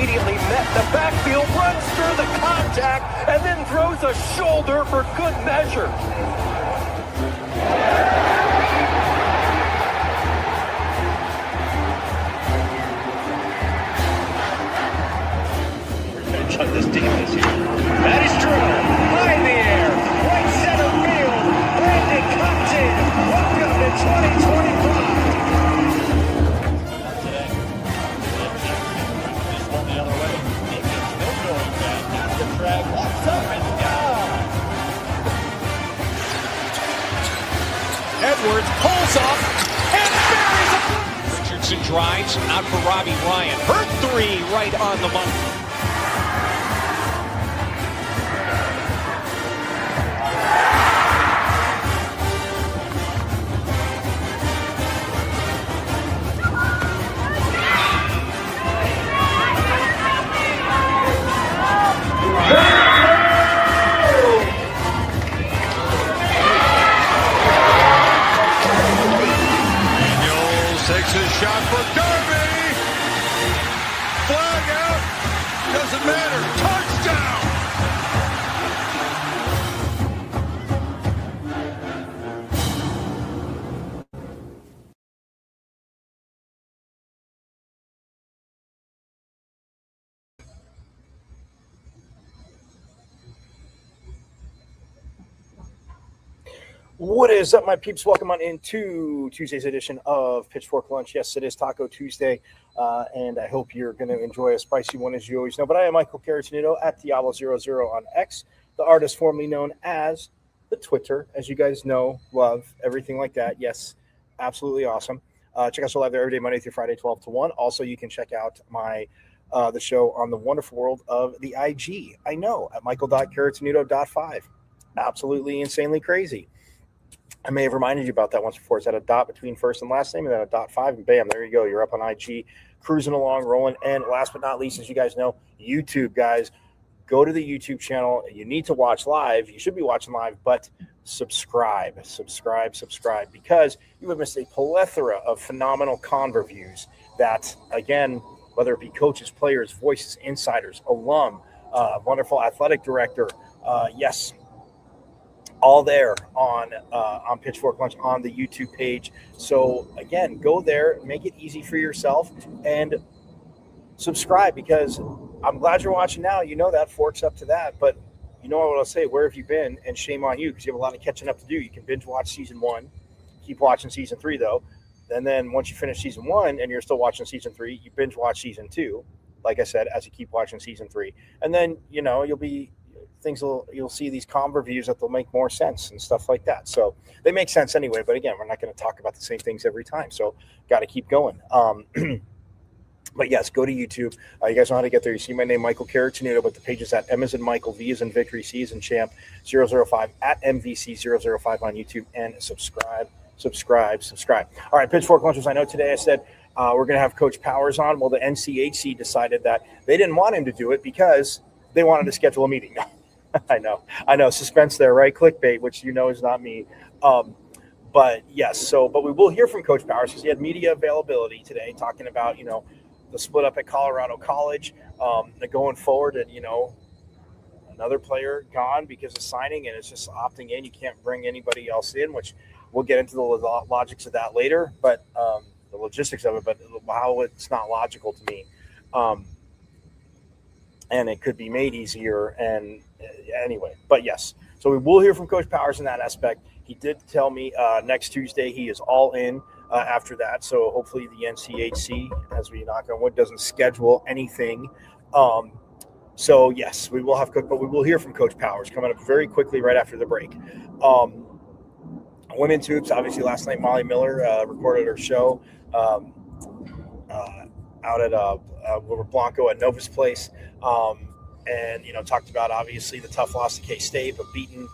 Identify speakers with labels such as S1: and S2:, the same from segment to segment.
S1: immediately met the backfield, runs through the contact, and then throws a shoulder for good measure.
S2: On this defense here. That is true. High in the air. Right center field. Brandon Compton. Welcome to 2025. Not today. This one the other way. It's still going back. At the track. Walks up and down. Edwards pulls off and buries it. Richardson drives out for Robbie Ryan. Her three right on the money.
S3: Takes a shot for Derby. Flag out. Doesn't matter. Touchdown.
S4: What is up, my peeps? Welcome on into Tuesday's edition of Pitchfork Lunch. Yes, it is Taco Tuesday, and I hope you're going to enjoy a spicy one, as you always know. But I am Michael Caratinito at Diablo00 on X, the artist formerly known as the Twitter, as you guys know, love, everything like that. Yes, absolutely awesome. Check us live there every day, Monday through Friday, 12 to 1. Also, you can check out my the show on the wonderful world of the IG. I know, at michael.caratinito.5. Absolutely insanely crazy. I may have reminded you about that once before. It's at a dot between first and last name, and then a .5, and bam, there you go. You're up on IG, cruising along, rolling. And last but not least, as you guys know, YouTube, guys. Go to the YouTube channel. You need to watch live. You should be watching live, but subscribe, because you would miss a plethora of phenomenal con reviews that, again, whether it be coaches, players, voices, insiders, alum, wonderful athletic director, yes, all there on Pitchfork Lunch on the YouTube page. So again, go there, make it easy for yourself, and subscribe, because I'm glad you're watching now. You know that forks up to that, but you know what I'll say, where have you been? And shame on you, because you have a lot of catching up to do. You can binge watch season 1, keep watching season 3 though, and then once you finish season 1 and you're still watching season 3, you binge watch season 2, like I said, as you keep watching season 3, and then you'll see these com reviews that they'll make more sense and stuff like that. So they make sense anyway, but again, we're not going to talk about the same things every time, so got to keep going. But yes, go to YouTube. You guys know how to get there. You see my name, Michael Caratinito, but the page is at M as in Michael, V as in Victory, C as in Champ, 005 at MVC005 on YouTube, and subscribe. All right, Pitchfork Lunchers. I know today I said we're going to have Coach Powers on. Well, the NCHC decided that they didn't want him to do it because they wanted to schedule a meeting. I know. Suspense there, right? Clickbait, which you know is not me. But yes, but we will hear from Coach Powers because he had media availability today talking about, the split up at Colorado College, going forward, and, another player gone because of signing, and it's just opting in. You can't bring anybody else in, which we'll get into the logics of that later, but the logistics of it, but how it's not logical to me. And it could be made easier. And anyway, but yes, so we will hear from Coach Powers in that aspect. He did tell me next Tuesday he is all in after that. So hopefully the NCHC, as we knock on wood, doesn't schedule anything. So yes, we will have Coach, but we will hear from Coach Powers coming up very quickly right after the break. Women's hoops, obviously last night Molly Miller recorded her show out at Blanco at Nova's place, and talked about obviously the tough loss to K-State, but beating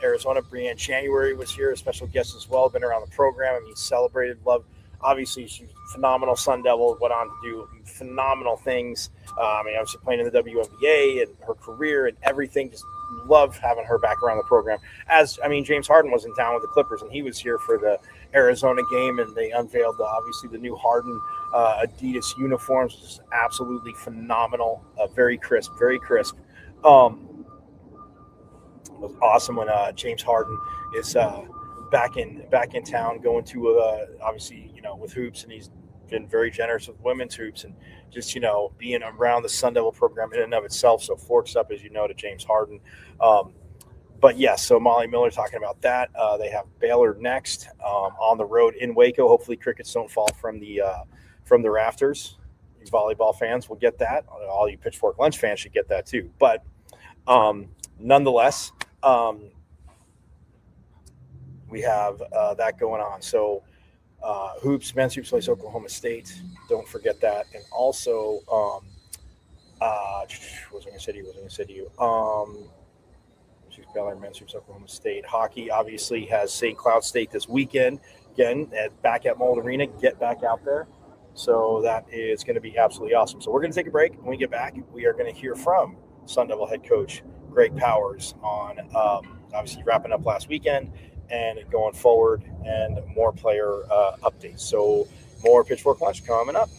S4: Arizona. Brianne January was here, a special guest as well, been around the program. Celebrated, love. Obviously, she's a phenomenal Sun Devil, went on to do phenomenal things. Obviously playing in the WNBA and her career and everything, just love having her back around the program. James Harden was in town with the Clippers, and he was here for the Arizona game, and they unveiled obviously the new Harden Adidas uniforms, which is absolutely phenomenal. Very crisp, very crisp. It was awesome when James Harden is back in town, going to obviously with hoops, and he's been very generous with women's hoops, and just being around the Sun Devil program in and of itself. So forks up, as you know, to James Harden. But yes, so Molly Miller talking about that. They have Baylor next on the road in Waco. Hopefully, crickets don't fall from the rafters. These volleyball fans will get that. All you Pitchfork Lunch fans should get that too. But nonetheless, we have that going on. So hoops, men's hoops plays Oklahoma State. Don't forget that. And also, what was I going to say to you? Baylor men's hoops, Oklahoma State. Hockey obviously has St. Cloud State this weekend. Again, back at Mold Arena. Get back out there. So that is going to be absolutely awesome. So we're going to take a break. When we get back, we are going to hear from Sun Devil head coach Greg Powers on obviously wrapping up last weekend and going forward, and more player updates. So more Pitchfork Lunch coming up.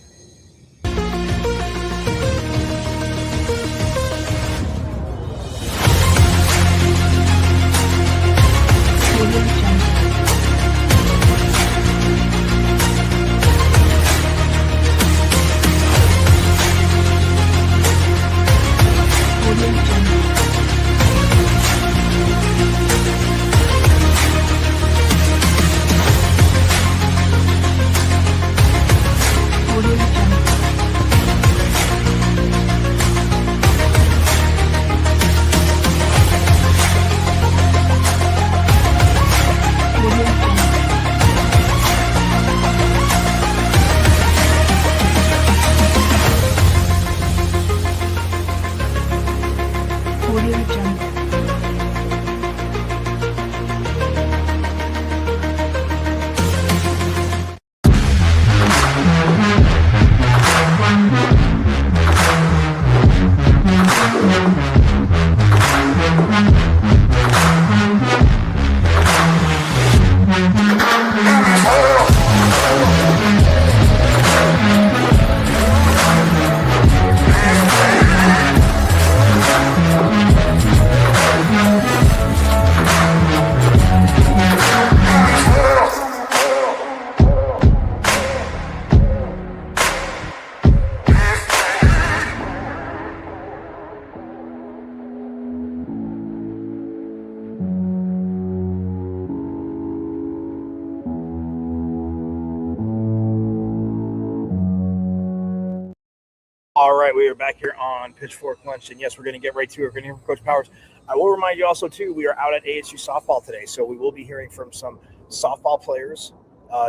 S4: All right, we are back here on Pitchfork Lunch, and yes, we're going to get right to it. We're going to hear from Coach Powers. I will remind you also, too, we are out at ASU softball today, so we will be hearing from some softball players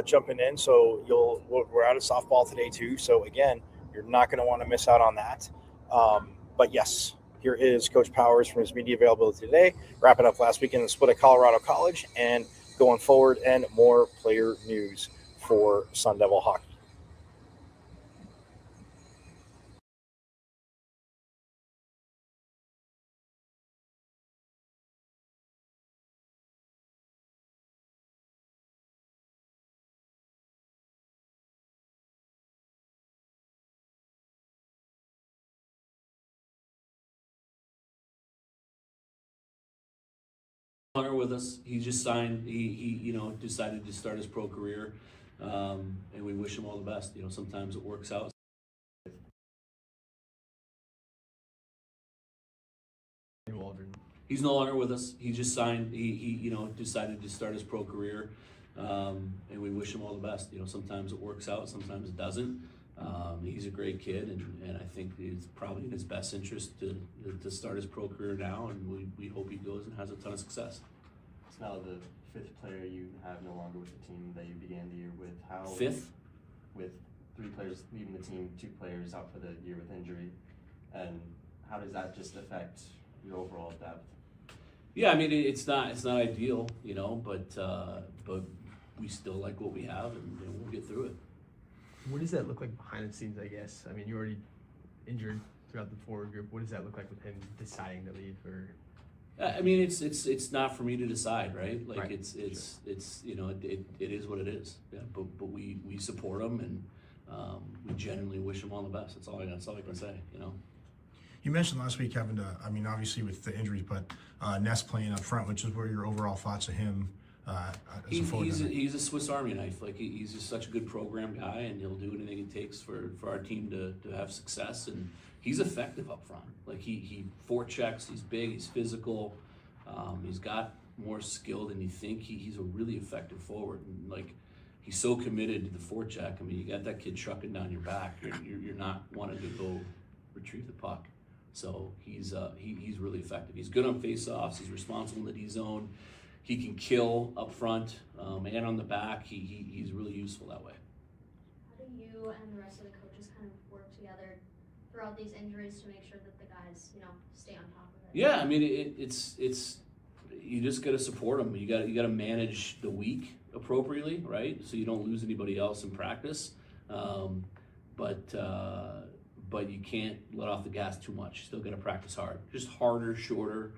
S4: jumping in. So we're out at softball today, too. So, again, you're not going to want to miss out on that. But, yes, here is Coach Powers from his media availability today, wrapping up last weekend in the split at Colorado College and going forward, and more player news for Sun Devil hockey.
S5: Hunter with us. He just signed. He decided to start his pro career, and we wish him all the best. Sometimes it works out. He's no longer with us. He just signed. He decided to start his pro career, and we wish him all the best. Sometimes it works out, sometimes it doesn't. He's a great kid, and I think it's probably in his best interest to start his pro career now, and we hope he goes and has a ton of success.
S6: It's now the fifth player you have no longer with the team that you began the year with. How
S5: Fifth?
S6: With 3 players leaving the team, 2 players out for the year with injury, and how does that just affect your overall depth?
S5: Yeah, I mean it's not ideal, but we still like what we have, and we'll get through it.
S7: What does that look like behind the scenes, I guess? I mean, you're already injured throughout the forward group. What does that look like with him deciding to leave?
S5: I mean, it's not for me to decide, right? Like
S7: Right.
S5: it's you know it is what it is. Yeah, but we support them and we genuinely wish them all the best. That's all I can say. You know.
S8: You mentioned last week having to, I mean, obviously with the injuries, but Ness playing up front, which is where your overall thoughts of him as a forward.
S5: He's a Swiss Army knife. Like he's just such a good program guy, and he'll do anything it takes for our team to have success. And he's effective up front. Like he forechecks. He's big. He's physical. He's got more skill than you think. He's a really effective forward. And like he's so committed to the forecheck. I mean, you got that kid trucking down your back. You're not wanting to go retrieve the puck. So he's really effective. He's good on face-offs. He's responsible in the D zone. He can kill up front and on the back. He's really useful that way.
S9: How do you and the rest of the coaches kind of work together throughout these injuries to make sure that the guys, stay on top of it?
S5: Yeah, I mean it's you just got to support them. You got to manage the week appropriately, right? So you don't lose anybody else in practice. But you can't let off the gas too much. You still got to practice hard. Just harder, shorter,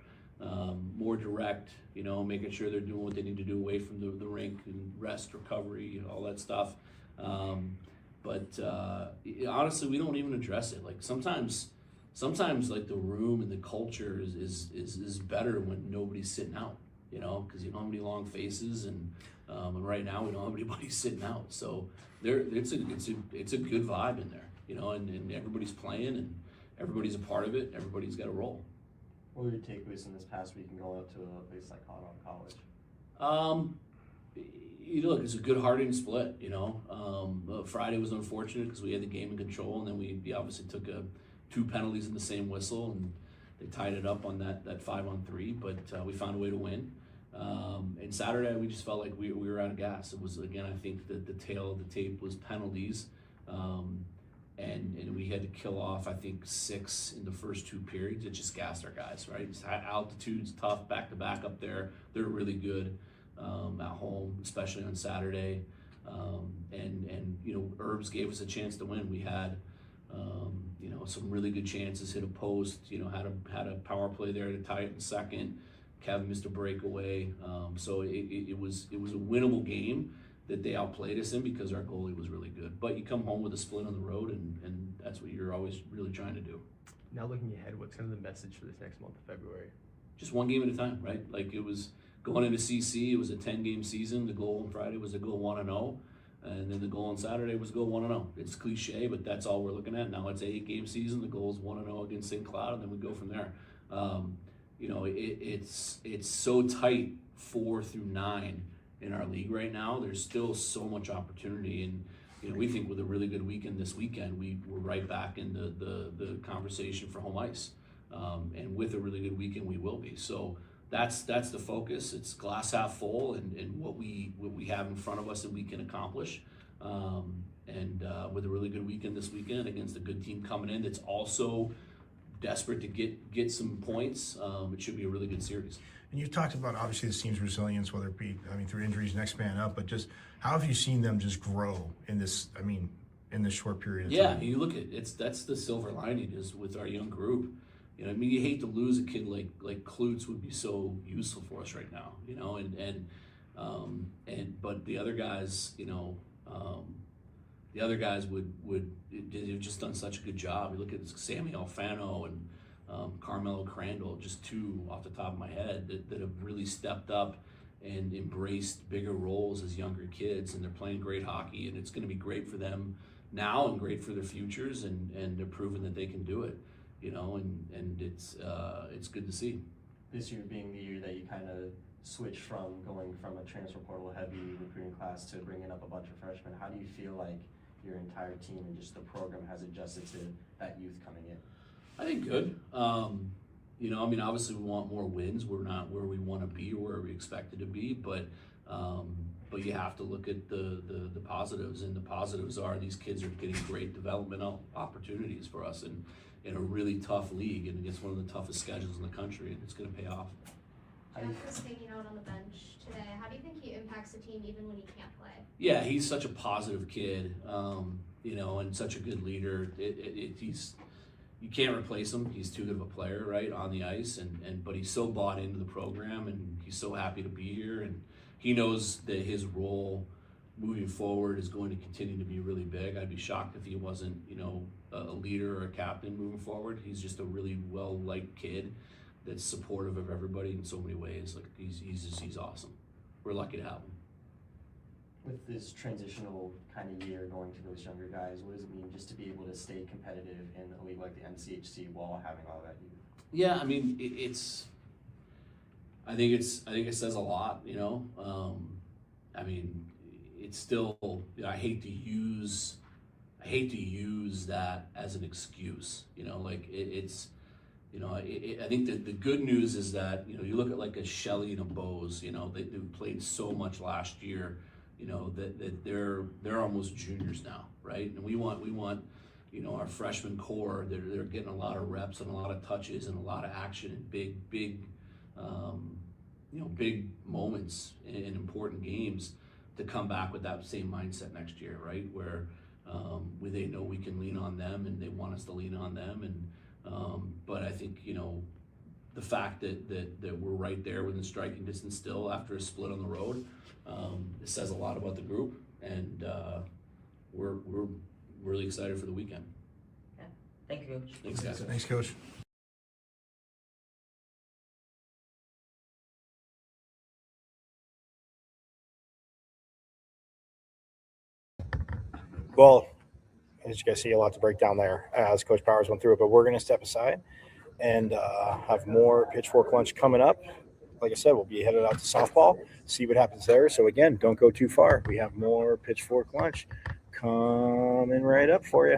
S5: more direct, making sure they're doing what they need to do away from the rink and rest, recovery, all that stuff. But honestly, we don't even address it. Like sometimes like the room and the culture is better when nobody's sitting out, because you don't have any long faces and right now we don't have anybody sitting out. So it's a good vibe in there. And everybody's playing and everybody's a part of it. Everybody's got a role.
S6: What were your takeaways from this past week and going up to a place like Colorado College?
S5: Look, it's a good Harding split. Friday was unfortunate because we had the game in control, and then we obviously took 2 penalties in the same whistle, and they tied it up on that 5-on-3. But we found a way to win. And Saturday, we just felt like we were out of gas. It was, again, I think that the tail of the tape was penalties. And we had to kill off, I think, 6 in the first 2 periods. It just gassed our guys, right? Altitude's tough, back-to-back up there. They're really good at home, especially on Saturday. Herbs gave us a chance to win. We had, some really good chances, hit a post, had a power play there to tie it in second. Kevin missed a breakaway. So it was a winnable game that they outplayed us in because our goalie was really good. But you come home with a split on the road, and that's what you're always really trying to do.
S7: Now looking ahead, what's kind of the message for this next month of February?
S5: Just one game at a time, right? Like it was going into CC, it was a 10-game season. The goal on Friday was to go 1-0, and then the goal on Saturday was to go 1-0. It's cliche, but that's all we're looking at. Now it's an 8-game season. The goal is 1-0 against St. Cloud, and then we go from there. It's so tight 4 through 9 in our league right now. There's still so much opportunity, and we think with a really good weekend this weekend, we're right back in the conversation for home ice. And with a really good weekend, we will be. So that's the focus. It's glass half full, and what we have in front of us that we can accomplish. With a really good weekend this weekend against a good team coming in that's also desperate to get some points, it should be a really good series.
S8: And you've talked about obviously this team's resilience, whether it be, through injuries, next man up, but just how have you seen them just grow in this short period of time?
S5: Yeah, you look at that's the silver lining is with our young group. You hate to lose a kid like Klutz would be so useful for us right now. But the other guys, they've just done such a good job. You look at Sammy Alfano and Carmelo Crandall, just 2 off the top of my head that have really stepped up and embraced bigger roles as younger kids, and they're playing great hockey, and it's going to be great for them now and great for their futures, and they're proving that they can do it, and it's good to see.
S6: This year being the year that you kind of switched from going from a transfer portal heavy recruiting class to bringing up a bunch of freshmen, how do you feel like your entire team and just the program has adjusted to that youth coming in?
S5: I think good. Obviously we want more wins. We're not where we want to be or where we expected to be, but you have to look at the positives, and the positives are these kids are getting great developmental opportunities for us in a really tough league and against one of the toughest schedules in the country, and it's going to pay off.
S9: Jeff was hanging out on the bench today. How do you think he impacts the team even when he can't play?
S5: Yeah, he's such a positive kid, and such a good leader. you can't replace him. He's too good of a player, right, on the ice, but he's so bought into the program, and he's so happy to be here, and he knows that his role moving forward is going to continue to be really big. I'd be shocked if he wasn't, a leader or a captain moving forward. He's just a really well-liked kid that's supportive of everybody in so many ways. Like he's awesome. We're lucky to have him.
S6: With this transitional kind of year going to those younger guys, what does it mean just to be able to stay competitive in a league like the NCHC while having all that youth?
S5: Yeah, I mean, I think it says a lot, I mean, it's still, I hate to use that as an excuse, I think that the good news is that, you look at like a Shelley and a Bose, they played so much last year, that they're almost juniors now, right? And we want our freshman core, they're getting a lot of reps and a lot of touches and a lot of action and big moments in important games to come back with that same mindset next year, right? Where they know we can lean on them and they want us to lean on them. And but I think, the fact that we're right there within striking distance still after a split on the road, it says a lot about the group, and we're really excited for the weekend.
S10: Yeah. Thank you, Coach.
S5: Thanks, guys.
S8: Thanks, Coach.
S4: Well, as you guys see, a lot to break down there as Coach Powers went through it, but we're going to step aside and have more Pitchfork Lunch coming up. Like I said, we'll be headed out to softball, see what happens there. So again, don't go too far. We have more Pitchfork Lunch coming right up for you.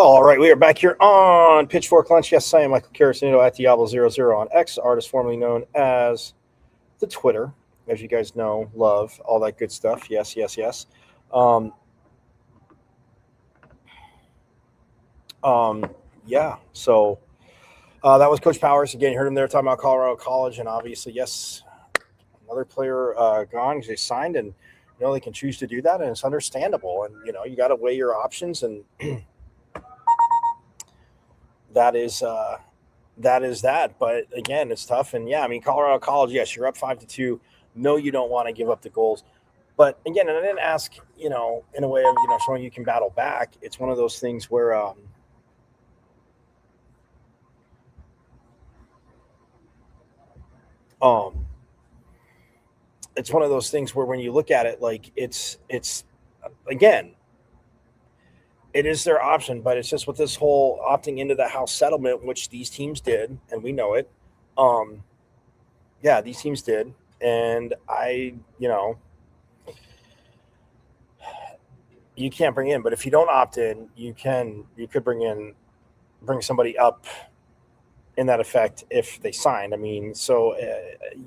S4: All right, we are back here on Pitchfork Lunch. Yes, I am Michael Carasinito at Diablo00 on X, artist formerly known as the Twitter, as you guys know, love, all that good stuff. Yes, yes, yes. Um, yeah, so that was Coach Powers. Again, you heard him there talking about Colorado College, and obviously, yes, another player gone because they signed, and they can choose to do that, and it's understandable. And you got to weigh your options, and that is that. But again, it's tough. And yeah, I mean, Colorado College, yes, you're up 5-2. No, you don't want to give up the goals. But again, and I didn't ask, in a way of showing you can battle back. It's one of those things where it's one of those things where when you look at it, like it's again, it is their option, but it's just with this whole opting into the house settlement, which these teams did, and we know it. Yeah, these teams did, and you can't bring in, but if you don't opt in, you could bring somebody up in that effect if they signed. I mean, so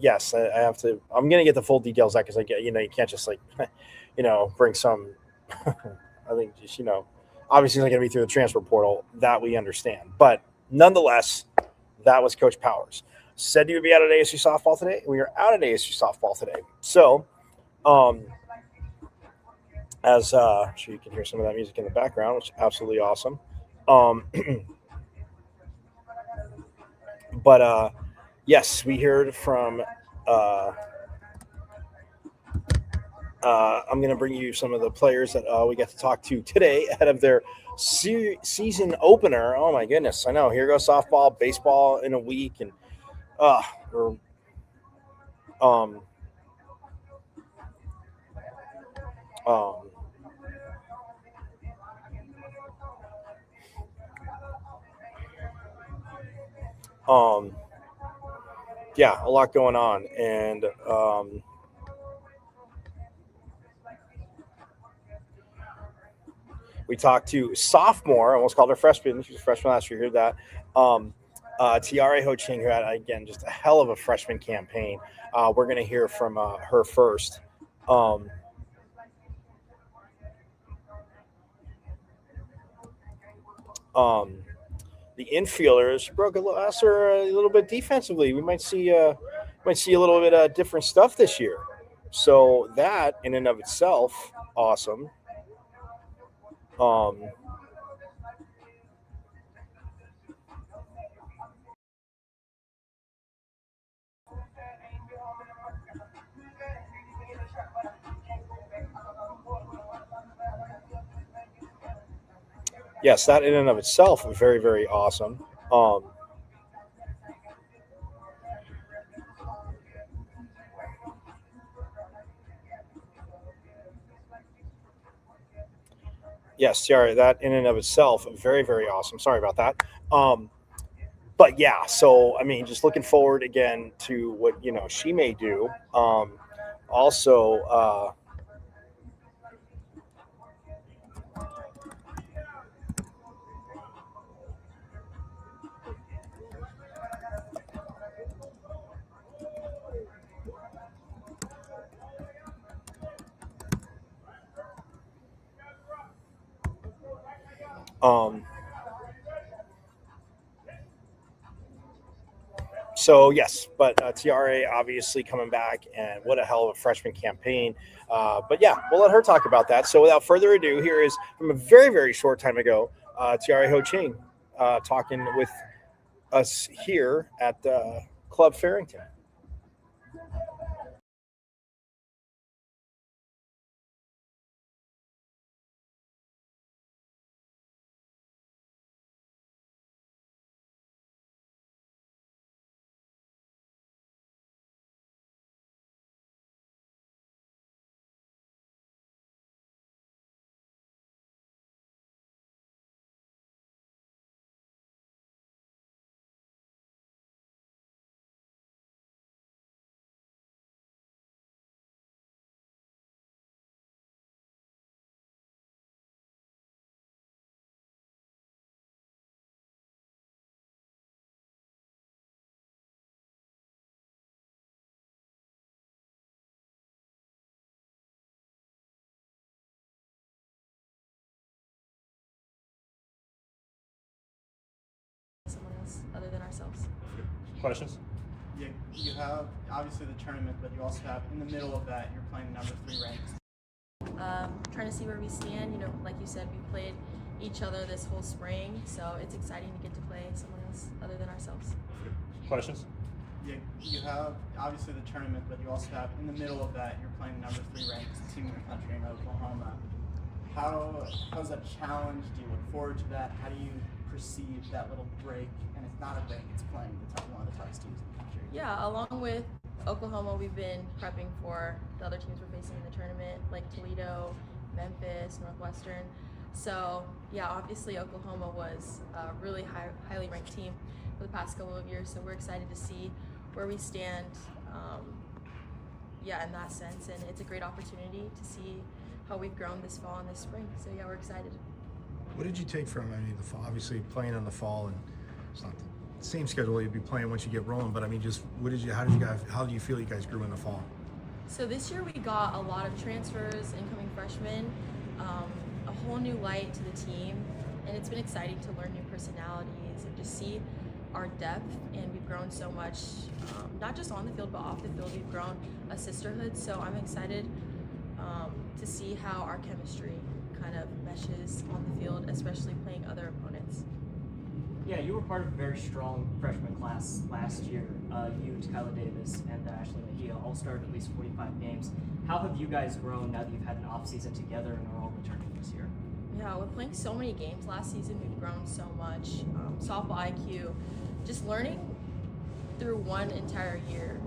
S4: yes, I have to. I'm gonna get the full details out because I get you can't just like bring some. I think just obviously it's not gonna be through the transfer portal, that we understand, but nonetheless, that was Coach Powers. Said you would be out at ASU softball today. We are out at ASU softball today. So, as sure you can hear some of that music in the background, which is absolutely awesome. But yes, we heard from. I'm going to bring you some of the players that we got to talk to today ahead of their season opener. Oh my goodness, I know. Here goes softball, baseball in a week, and we're um um um yeah, a lot going on, and we talked to sophomore, I almost called her freshman. She was a freshman last year. You heard that. Tiare Ho Ching, who had, again, just a hell of a freshman campaign. We're going to hear from her first. Um, um, the infielders broke a little bit defensively. We might see a little bit of different stuff this year. So that, in and of itself, awesome. Um, yes, that in and of itself is very, very awesome. Yes, Tiara, that in and of itself, very, very awesome. Sorry about that. But yeah, so I mean, just looking forward again to what she may do. Also, um, so yes, but TRA obviously coming back, and what a hell of a freshman campaign. But yeah, we'll let her talk about that. So without further ado, here is from a very, very short time ago, TRA Ho Ching talking with us here at Club Farrington.
S11: else other than ourselves.
S3: Questions?
S12: You have obviously the tournament, but you also have in the middle of that, you're playing the number 3 ranked.
S11: Trying to see where we stand. You know, like you said, we played each other this whole spring, so it's exciting to get to play someone else other than ourselves.
S3: Questions?
S12: You have obviously the tournament, but you also have in the middle of that, you're playing the number 3 ranked team in the country in Oklahoma. How's that challenge? Do you look forward to that? How do you perceive that little break? And it's not a break; it's playing one of the toughest teams in the country.
S11: Yeah, along with Oklahoma, we've been prepping for the other teams we're facing in the tournament, like Toledo, Memphis, Northwestern. So yeah, obviously Oklahoma was a really highly ranked team for the past couple of years. So we're excited to see where we stand. In that sense, and it's a great opportunity to see how we've grown this fall and this spring. So yeah, we're excited.
S8: What did you take from, the fall, obviously playing in the fall, and it's not the same schedule you'd be playing once you get rolling, but just how do you feel you guys grew in the fall?
S11: So this year we got a lot of transfers, incoming freshmen, a whole new light to the team, and it's been exciting to learn new personalities and just see our depth, and we've grown so much, not just on the field but off the field. We've grown a sisterhood, so I'm excited to see how our chemistry kind of meshes on the field, especially playing other opponents.
S10: Yeah, you were part of a very strong freshman class last year. You, Tyler Davis, and Ashley Mejia all started at least 45 games. How have you guys grown now that you've had an off-season together and are all returning this year?
S11: Yeah, with playing so many games last season, we've grown so much. Softball IQ, just learning through one entire year.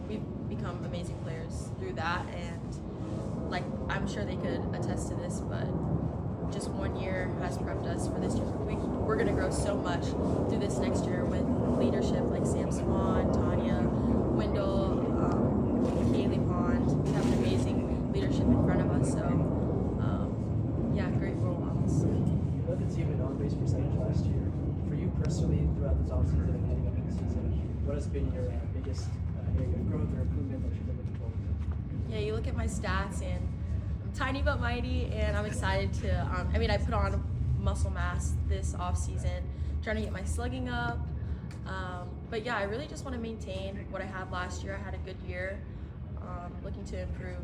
S11: We've become amazing players through that, and like I'm sure they could attest to this, but just 1 year has prepped us for this year. We're going to grow so much through this next year with leadership like Sam Swan, Tanya, Wendell, Kaylee Pond. We have an amazing leadership in front of us, so great role models.
S13: You led the team in on-base percentage last year. For you personally, throughout this offseason and heading up into the season, what has been your biggest area of growth or improvement that you've been looking forward to?
S11: Yeah, you look at my stats, and I'm tiny but mighty, and I'm excited to, I put on muscle mass this off season, trying to get my slugging up. But yeah, I really just want to maintain what I had last year. I had a good year, looking to improve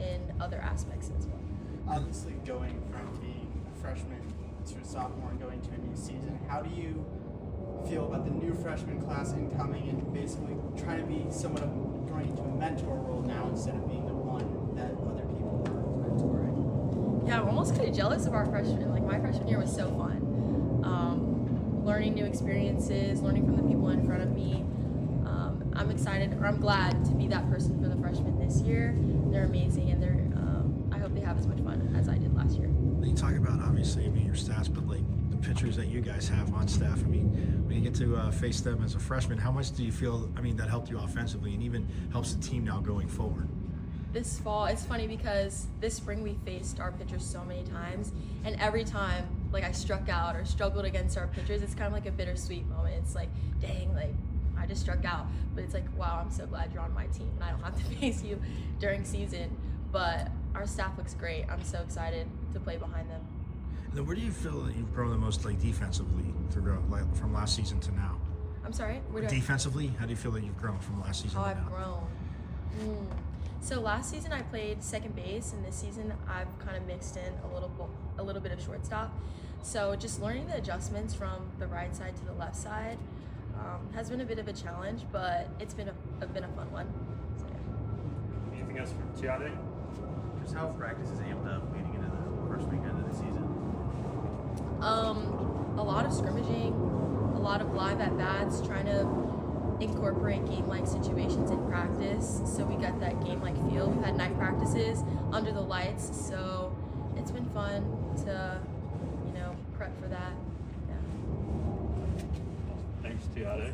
S11: in other aspects as well.
S12: Obviously, going from being a freshman to a sophomore and going to a new season, how do you feel about the new freshman class incoming and basically trying to be somewhat of going into a mentor role now instead of being the one that other people were mentoring?
S11: Yeah, I'm almost kind of jealous of our freshmen. Like, my freshman year was so fun. Learning new experiences, learning from the people in front of me. I'm excited, or I'm glad to be that person for the freshmen this year. They're amazing, and I hope they have as much fun as I did last year.
S8: You talk about, obviously, your stats, but like the pitchers that you guys have on staff, when you get to face them as a freshman, how much do you feel, that helped you offensively and even helps the team now going forward?
S11: This fall, it's funny because this spring we faced our pitchers so many times, and every time like I struck out or struggled against our pitchers, it's kind of like a bittersweet moment. It's like, dang, like I just struck out, but it's like, wow, I'm so glad you're on my team and I don't have to face you during season. But our staff looks great. I'm so excited to play behind them.
S8: And then where do you feel that you've grown the most, defensively, from last season to now?
S11: I'm sorry?
S8: Defensively, how do you feel that you've grown from last season to now?
S11: I've grown. So last season I played second base, and this season I've kind of mixed in a little bit of shortstop. So just learning the adjustments from the right side to the left side has been a bit of a challenge, but it's been a fun one. So, yeah.
S3: Anything else for Tiade?
S14: Just how practice is amped up leading into the first weekend of the season?
S11: A lot of scrimmaging, a lot of live at-bats, trying to incorporate game-like situations in practice, so we got that game-like feel. We've had night practices under the lights, so it's been fun to, prep for that. Yeah.
S3: Thanks, Tiade.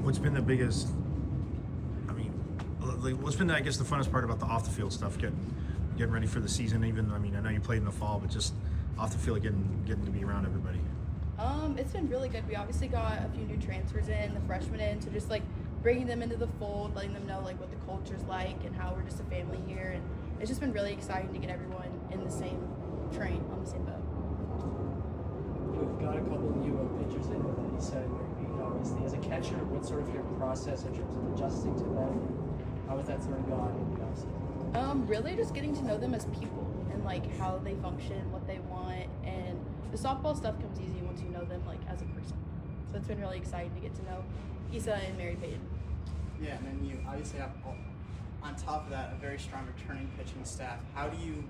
S8: What's been the biggest, what's been, I guess, the funnest part about the off the field stuff, getting getting ready for the season? Even, I mean, I know you played in the fall, but just off the field, getting to be around everybody.
S11: It's been really good. We obviously got a few new transfers in, the freshmen in, so just like bringing them into the fold, letting them know like what the culture's like and how we're just a family here, and it's just been really exciting to get everyone in the same train, on the same boat.
S13: You've got a couple of new pitchers in with Lisa and Mary Payne, obviously. As a catcher, what's sort of your process in terms of adjusting to them? How has that sort of gone in the offseason?
S11: Really just getting to know them as people and like how they function, what they want, and the softball stuff comes easy once you know them like as a person. So it's been really exciting to get to know Issa and Mary Payne.
S12: Yeah, and then you obviously have, on top of that, a very strong returning pitching staff. How do you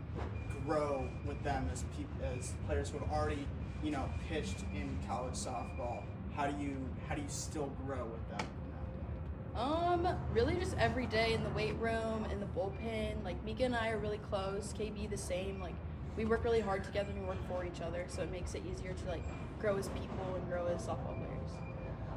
S12: grow with them as players who have already, you know, pitched in college softball? How do you still grow with them?
S11: Really just every day in the weight room, in the bullpen. Like Mika and I are really close. KB the same. Like we work really hard together and we work for each other, so it makes it easier to like grow as people and grow as softball players.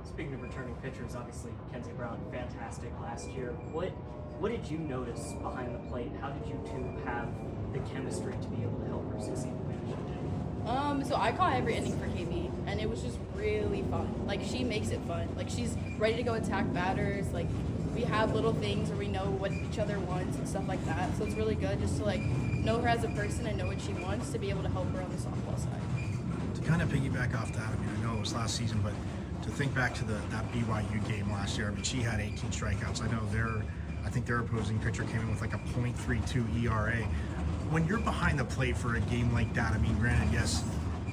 S10: Speaking of returning pitchers, obviously Kenzie Brown, fantastic last year. What did you notice behind the plate? How did you two have the chemistry to be able to help her succeed the way that she did?
S11: So I caught every inning for KB, and it was just really fun. Like she makes it fun. Like she's ready to go attack batters. Like we have little things where we know what each other wants and stuff like that. So it's really good just to like know her as a person and know what she wants to be able to help her on the softball side.
S8: To kind of piggyback off that, I mean, I know it was last season, but to think back to that BYU game last year, I mean, she had 18 strikeouts. I know I think their opposing pitcher came in with like a .32 ERA. When you're behind the plate for a game like that, I mean, granted, yes,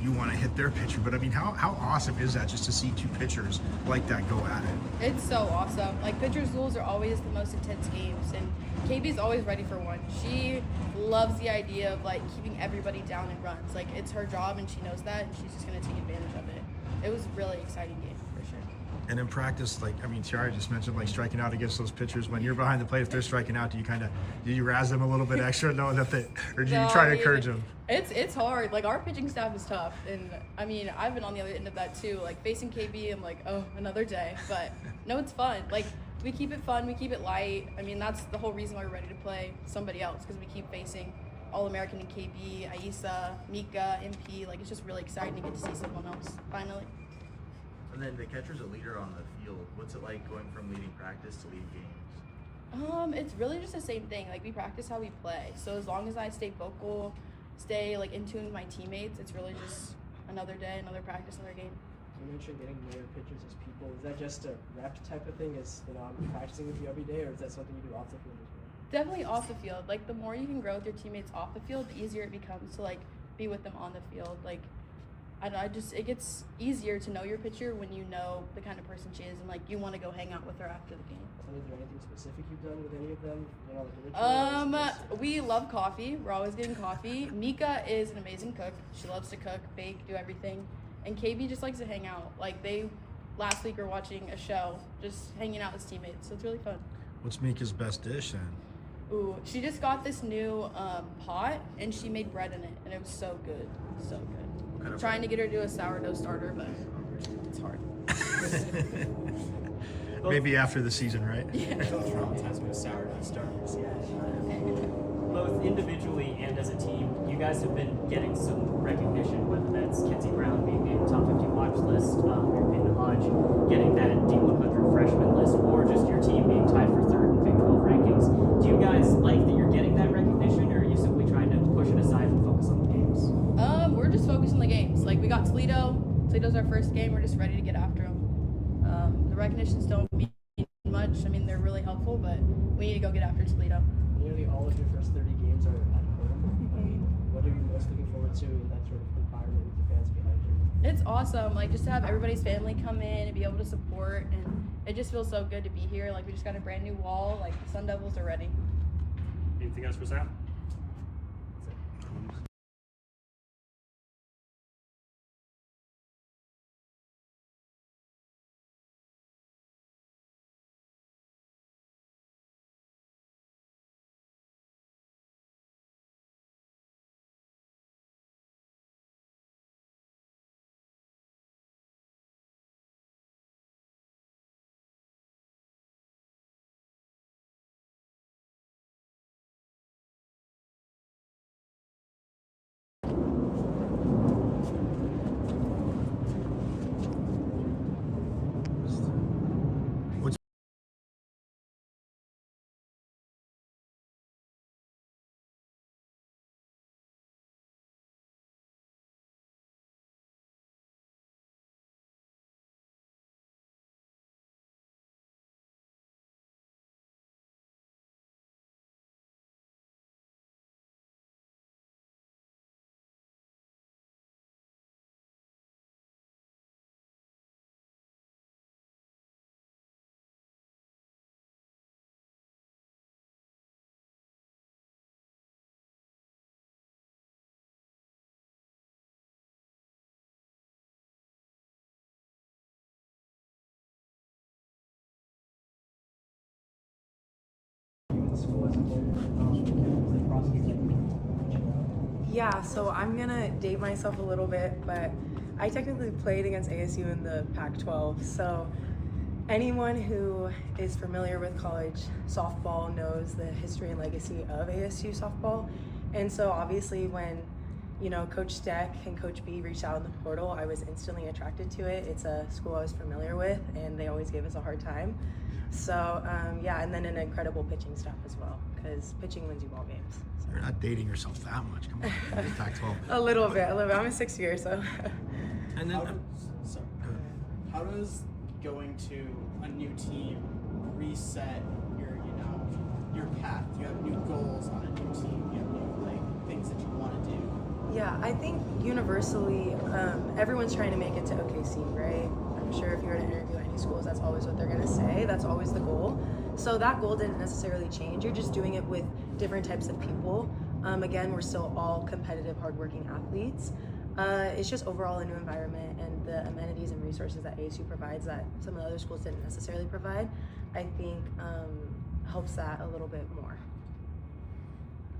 S8: you want to hit their pitcher, but I mean, how awesome is that just to see two pitchers like that go at it?
S11: It's so awesome. Like pitchers' duels are always the most intense games, and KB's always ready for one. She loves the idea of like keeping everybody down in runs. Like it's her job, and she knows that, and she's just gonna take advantage of it. It was a really exciting game for sure.
S8: And in practice, like, I mean, Tiara just mentioned like striking out against those pitchers. When you're behind the plate, if they're striking out, do you razz them a little bit extra, knowing that or do you try to encourage them?
S11: It's hard. Like our pitching staff is tough, and I mean I've been on the other end of that too. Like facing KB, I'm like, oh, another day. But no, it's fun. Like we keep it fun, we keep it light. I mean that's the whole reason why we're ready to play somebody else, because we keep facing All-American and KB, Aisa, Mika, MP. Like it's just really exciting to get to see someone else finally.
S14: And then the catcher's a leader on the field. What's it like going from leading practice to leading games?
S11: It's really just the same thing. Like we practice how we play. So as long as I stay vocal, stay like in tune with my teammates, it's really just another day, another practice, another game.
S13: You mentioned getting to know your pitchers as people. Is that just a rep type of thing? Is I'm practicing with you every day, or is that something you do off the field as well?
S11: Definitely off the field. Like the more you can grow with your teammates off the field, the easier it becomes to like be with them on the field. Like it gets easier to know your pitcher when you know the kind of person she is, and like you want to go hang out with her after the game.
S13: Is there anything specific you've done with any of them? Like a ritual
S11: we love coffee. We're always getting coffee. Mika is an amazing cook. She loves to cook, bake, do everything. And KB just likes to hang out. Like last week were watching a show, just hanging out with teammates. So it's really fun.
S8: What's Mika's best dish then?
S11: Ooh, she just got this new pot, and she made bread in it, and it was so good, so good. I'm trying to get her to do a sourdough starter, but it's hard.
S8: Maybe after the season, right?
S11: Yeah.
S12: Traumatized with sourdough starters.
S10: Both individually and as a team, you guys have been getting some recognition, whether that's Kenzie Brown being named top 50 watch list, Mary Payne Hodge getting that D100 freshman list, or just your team being tied for third in Big 12 rankings. Do you guys like that you're getting that recognition, or are you simply trying to push it aside and focus on the games?
S11: We're just focused on the games. Like we got Toledo. Toledo's our first game. We're just ready to get after them. The recognitions don't mean much. I mean, they're really helpful, but we need to go get after Toledo.
S13: Nearly all of your first 30 games are at home. I mean, what are you most looking forward to in that sort of environment with the fans behind you?
S11: It's awesome. Like just to have everybody's family come in and be able to support, and it just feels so good to be here. Like we just got a brand new wall. Like the Sun Devils are ready.
S15: Anything else for Sam?
S13: the school as a whole? Was the process like?
S16: Yeah, so I'm gonna date myself a little bit, but I technically played against ASU in the Pac-12. So anyone who is familiar with college softball knows the history and legacy of ASU softball. And so obviously when, you know, Coach Steck and Coach B reached out in the portal, I was instantly attracted to it. It's a school I was familiar with, and they always gave us a hard time. So yeah, and then an incredible pitching staff as well, because pitching wins you ball games. So.
S8: You're not dating yourself that much. Come on, you're Pac-12.
S16: A little bit. I'm a 6th year, so.
S8: And then,
S12: how does going to a new team reset your path? You have new goals on a new team. You have new things that you want to do.
S16: Yeah, I think universally, everyone's trying to make it to OKC, right? I'm sure if you were to interview any schools, that's always what they're going to say. That's always the goal. So that goal didn't necessarily change. You're just doing it with different types of people. Again, we're still all competitive, hardworking athletes. It's just overall a new environment, and the amenities and resources that ASU provides that some of the other schools didn't necessarily provide, I think helps that a little bit more.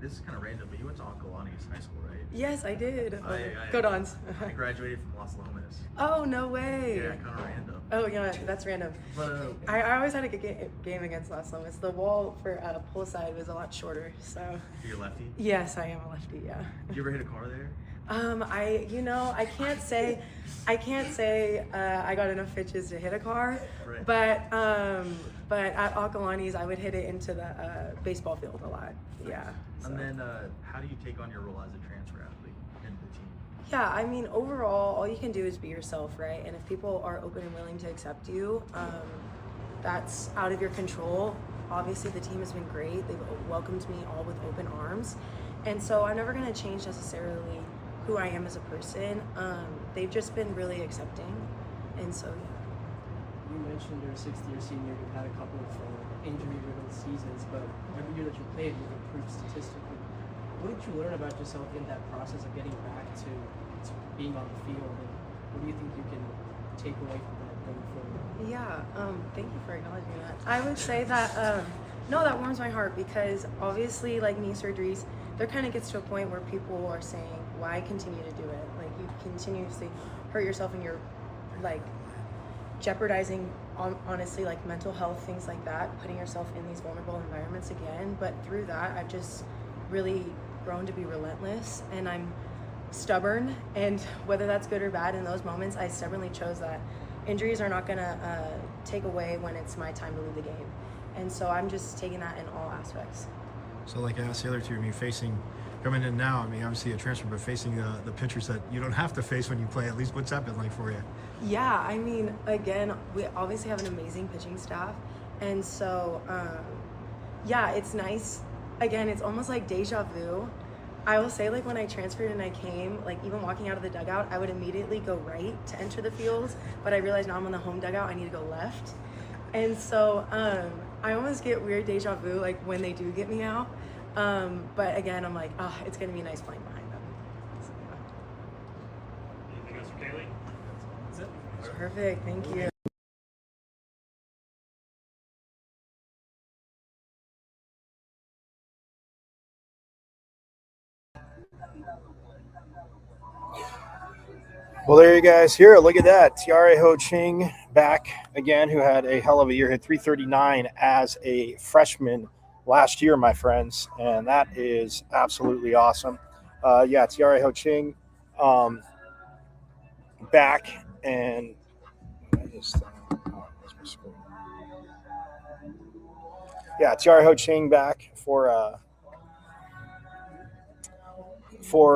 S14: This is kind of random, but you went to Akalani's high school, right?
S16: Yes, I did.
S14: I
S16: Go Dons.
S14: I graduated from Los Lomas.
S16: Oh, no way.
S14: Yeah, kind of random.
S16: Oh, yeah, that's random.
S14: But
S16: I always had a good game against Los Lomas. The wall for pull side was a lot shorter, so.
S14: You're a lefty?
S16: Yes, I am a lefty, yeah.
S14: Did you ever hit a car there?
S16: I can't say I got enough pitches to hit a car,
S14: Right.
S16: but at Akalani's I would hit it into the baseball field a lot. Yeah. So.
S14: And then, how do you take on your role as a transfer athlete in the team?
S16: Yeah, I mean, overall, all you can do is be yourself, right? And if people are open and willing to accept you, that's out of your control. Obviously, the team has been great. They've welcomed me all with open arms. And so I'm never going to change necessarily who I am as a person. They've just been really accepting. And so, yeah.
S13: You mentioned your 6th-year senior, you've had a couple of injury-riddled seasons, but every year that you played, you've improved statistically. What did you learn about yourself in that process of getting back to being on the field, and what do you think you can take away from that going forward?
S16: Yeah, thank you for acknowledging that. I would say that, no, that warms my heart, because obviously, like knee surgeries, there kind of gets to a point where people are saying, why continue to do it? Like, you continuously hurt yourself and you're, like, jeopardizing, honestly, like mental health, things like that, putting yourself in these vulnerable environments again. But through that, I've just really grown to be relentless, and I'm stubborn, and whether that's good or bad in those moments, I stubbornly chose that injuries are not gonna take away when it's my time to leave the game. And so I'm just taking that in all aspects.
S8: So like I asked the other two, coming in now, obviously a transfer, but facing the pitchers that you don't have to face when you play, at least what's that been like for you?
S16: Yeah, I mean, again, we obviously have an amazing pitching staff. And so, yeah, it's nice. Again, it's almost like deja vu. I will say, like, when I transferred and I came, like, even walking out of the dugout, I would immediately go right to enter the field. But I realized now I'm on the home dugout, I need to go left. And so I almost get weird deja vu, like, when they do get me out. But again, I'm like, it's going to be nice playing behind them. So, yeah.
S15: Anything else for Kaylee?
S13: That's it.
S16: Perfect, thank you.
S4: Well, there you guys here. Look at that. Tiare Ho Ching back again, who had a hell of a year, hit 339 as a freshman last year, my friends. And that is absolutely awesome. Yeah, Tiare Ho Ching back. And yeah, Tiare Ho Ching back for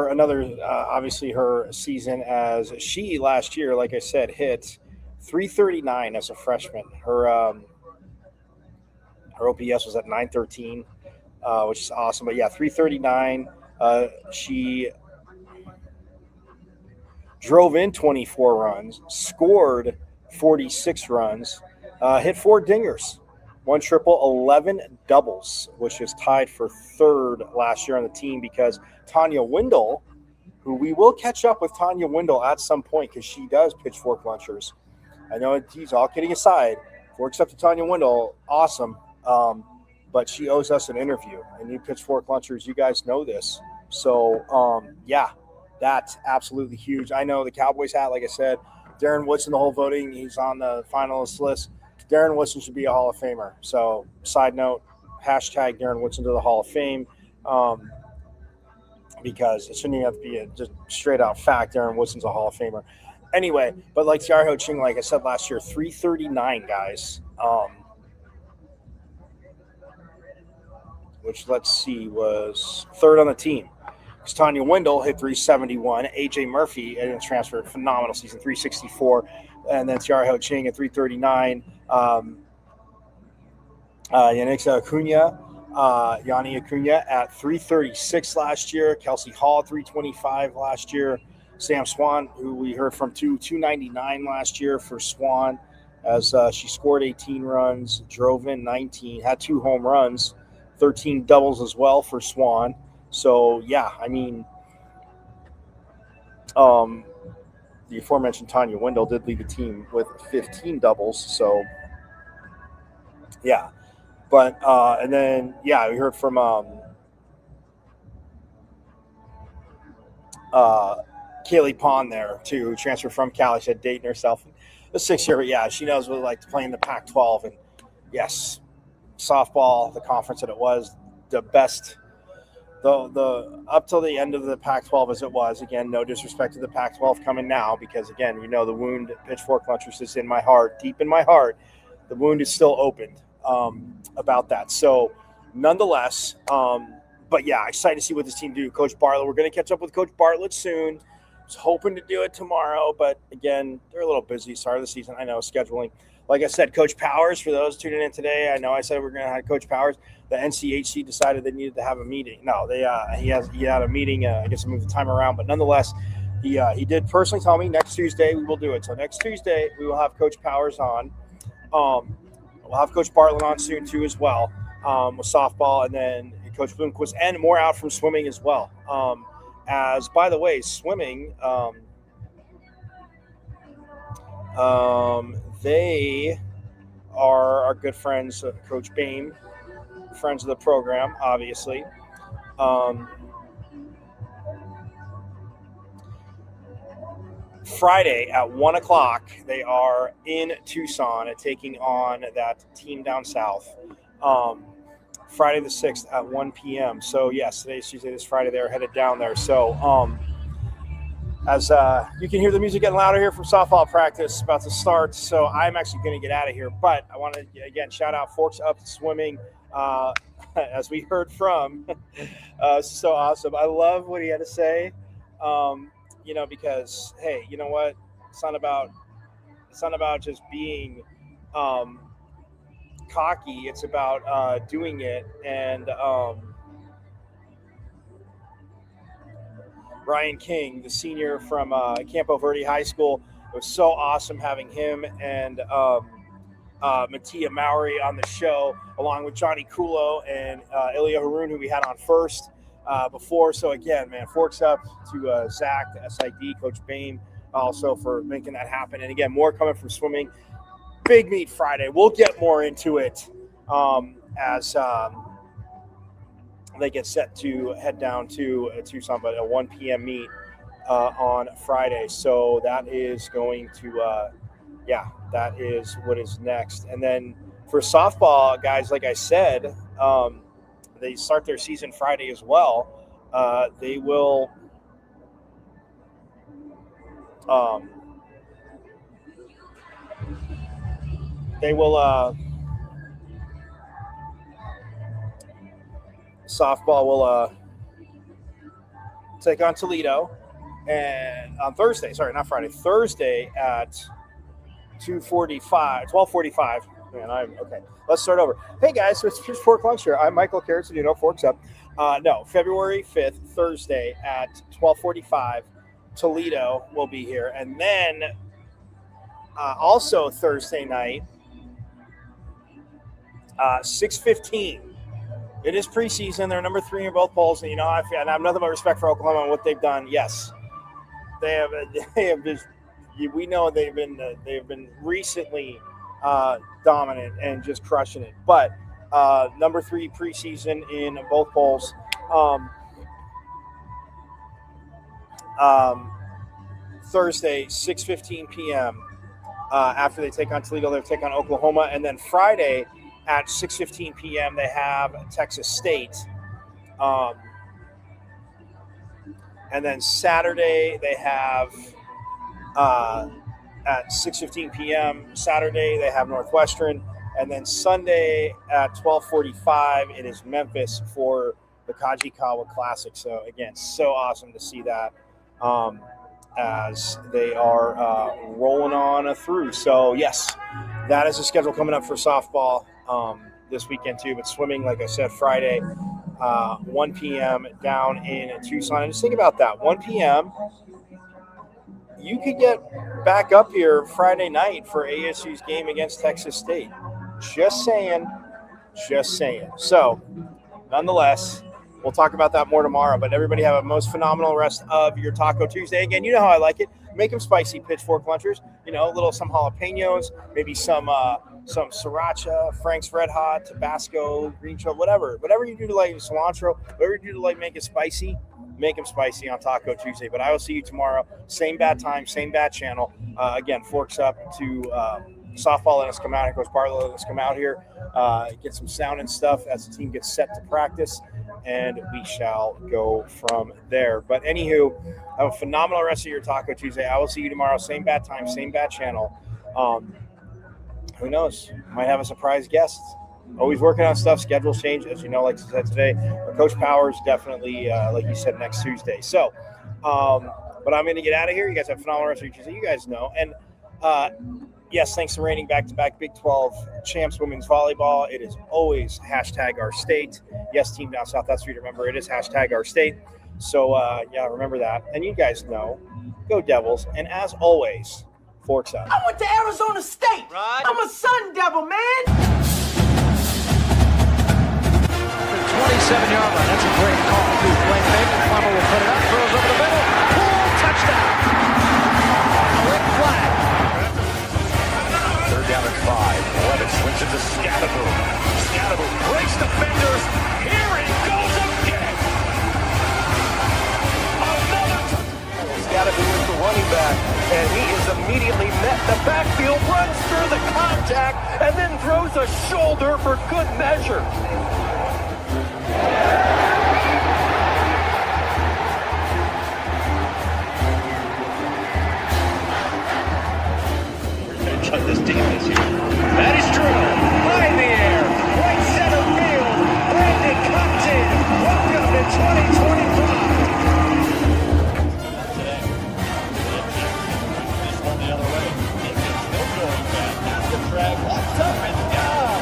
S4: another, obviously, her season, as she last year, like I said, hit 339 as a freshman. Her OPS was at 913, which is awesome. But yeah, 339. She drove in 24 runs, scored 46 runs, hit 4 dingers, 1 triple, 11 doubles, which is tied for 3rd last year on the team, because Tanya Wendell, who we will catch up with Tanya Wendell at some point, because she does pitchfork lunchers. I know he's all kidding aside. Works up to Tanya Wendell, awesome. but she owes us an interview. And you Pitchfork Lunchers, you guys know this. So, yeah, that's absolutely huge. I know the Cowboys hat, like I said, Darren Woodson, the whole voting, he's on the finalist list. Darren Woodson should be a Hall of Famer. So, side note, hashtag Darren Woodson to the Hall of Fame, because it shouldn't even have to be a just straight out fact. Darren Woodson's a Hall of Famer. Anyway, but like Tiarho Ching, like I said last year, 339 guys. Which, let's see, was third on the team. Because Tanya Wendell hit 371. AJ Murphy, transferred, phenomenal season, 364. And then Tiarho Ching at 339. Yanni Acuna at 336 last year. Kelsey Hall, 325 last year. Sam Swan, who we heard from, 299 last year for Swan, as she scored 18 runs, drove in 19, had 2 home runs, 13 doubles as well for Swan. So, yeah, I mean, the aforementioned Tanya Wendell did lead the team with 15 doubles. So, yeah. But, and then, yeah, we heard from Kaylee Pond there, too, who transferred from Cal. She had dating herself. The 6-year, but yeah, she knows what it's like to play in the Pac-12. And, yes, softball, the conference that it was, the best, the up till the end of the Pac-12 as it was. Again, no disrespect to the Pac-12 coming now, because, again, you know the wound, Pitchfork Lunchers, is in my heart, deep in my heart. The wound is still opened about that. So, nonetheless, but yeah, excited to see what this team do. Coach Bartlett, we're going to catch up with Coach Bartlett soon. I was hoping to do it tomorrow, but again, they're a little busy. Start of the season, I know, scheduling. Like I said, Coach Powers, for those tuning in today, I know I said we're going to have Coach Powers. The NCHC decided they needed to have a meeting. No, he had a meeting. I guess I moved the time around, but nonetheless, he did personally tell me next Tuesday we will do it. So next Tuesday we will have Coach Powers on. We'll have Coach Bartlett on soon too as well, with softball, and then Coach Bloomquist, and more out from swimming as well. As, by the way, swimming, they are our good friends, Coach Bain, friends of the program, obviously. Friday at 1 o'clock, they are in Tucson and taking on that team down south. Friday the 6th at 1 p.m. So, yes, today's Tuesday, this Friday, they're headed down there. So, as you can hear the music getting louder here from softball practice about to start. So, I'm actually going to get out of here. But I want to, again, shout out Forks Up Swimming, as we heard from. So awesome. I love what he had to say, because, hey, you know what? It's not about just being cocky. It's about doing it. And Ryan King, the senior from Campo Verde High School, it was so awesome having him and Mattia Mowry on the show, along with Johnny Kulo and Ilya Haroon, who we had on first before. So again, man, forks up to Zach, the SID, Coach Bain, also for making that happen. And again, more coming from swimming. Big Meet Friday. We'll get more into it as they get set to head down to Tucson, but a 1 p.m. meet on Friday. So that is going to, that is what is next. And then for softball, guys, like I said, they start their season Friday as well. They will softball will take on Toledo, and on Thursday, Thursday at 12:45. Man, I'm okay. Let's start over. Hey guys, so it's Pitchfork Lunch here. I'm Michael Carrot, Forks Up. February 5th, Thursday at 12:45, Toledo will be here. And then also Thursday night, 6:15. It is preseason. They're number 3 in both polls, and and I have nothing but respect for Oklahoma and what they've done. Yes, they have just. We know they've been recently dominant and just crushing it. But number 3 preseason in both polls. Thursday, 6:15 p.m. After they take on Toledo, they'll take on Oklahoma. And then Friday at 6:15 p.m., they have Texas State. And then Saturday, they have at 6:15 p.m. Saturday, they have Northwestern. And then Sunday at 12:45, it is Memphis for the Kajikawa Classic. So, again, so awesome to see that as they are rolling on through. So, yes, that is the schedule coming up for softball this weekend, too. But swimming, like I said, Friday, 1 p.m. down in Tucson. And just think about that, 1 p.m., you could get back up here Friday night for ASU's game against Texas State. Just saying. So, nonetheless, we'll talk about that more tomorrow. But everybody have a most phenomenal rest of your Taco Tuesday. Again, you know how I like it. Make them spicy, Pitchfork Lunchers. You know, some jalapenos, maybe some sriracha, Frank's Red Hot, Tabasco, green chili, whatever. Whatever you do to like cilantro, whatever you do to like make it spicy, make them spicy on Taco Tuesday. But I will see you tomorrow. Same bad time, same bad channel. Again, forks up to softball. Let us come out here. Coach Barlow, let us come out here, get some sound and stuff as the team gets set to practice, and we shall go from there. But anywho, have a phenomenal rest of your Taco Tuesday. I will see you tomorrow. Same bad time, same bad channel. Who knows? Might have a surprise guest. Always working on stuff. Schedules change, as you know, like I said today. But Coach Powers definitely, like you said, next Tuesday. So, but I'm going to get out of here. You guys have a phenomenal rest of your Tuesday. You guys know. And, yes, thanks to reigning back-to-back Big 12 champs women's volleyball. It is always #OurState. Yes, team down south, that's for you to remember. It is #OurState. So, yeah, remember that. And you guys know, go Devils. And as always, forks up.
S17: I went to Arizona State. Right. I'm a Sun Devil, man.
S2: 27-yard line. That's a great call. Blake Baker. Plummer will put it up. Throws over the middle. Poole, touchdown. Quick flag.
S1: 3rd down and 5. Levitt swings it to Scadaboo. Scadaboo breaks defenders. Here he goes again. Scadaboo is the running back, and he is immediately met. The backfield runs through the contact and then throws a shoulder for good measure.
S2: On this team this year. That is true. High in the air. Right center field. Brandon Compton. Welcome to 2025. Today. This one the other way. It's still going back. That's the drag. Walks up and down.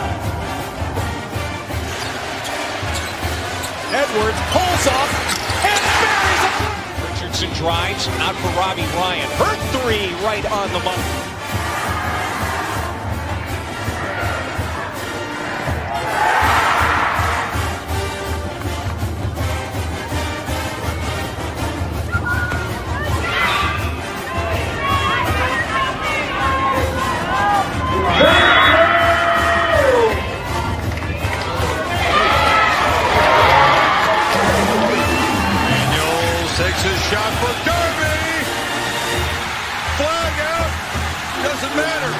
S18: Edwards pulls off and buries it. Richardson drives out for Robbie Ryan. Her 3 right on the money.
S3: Takes his shot for Derby. Flag out. Doesn't matter.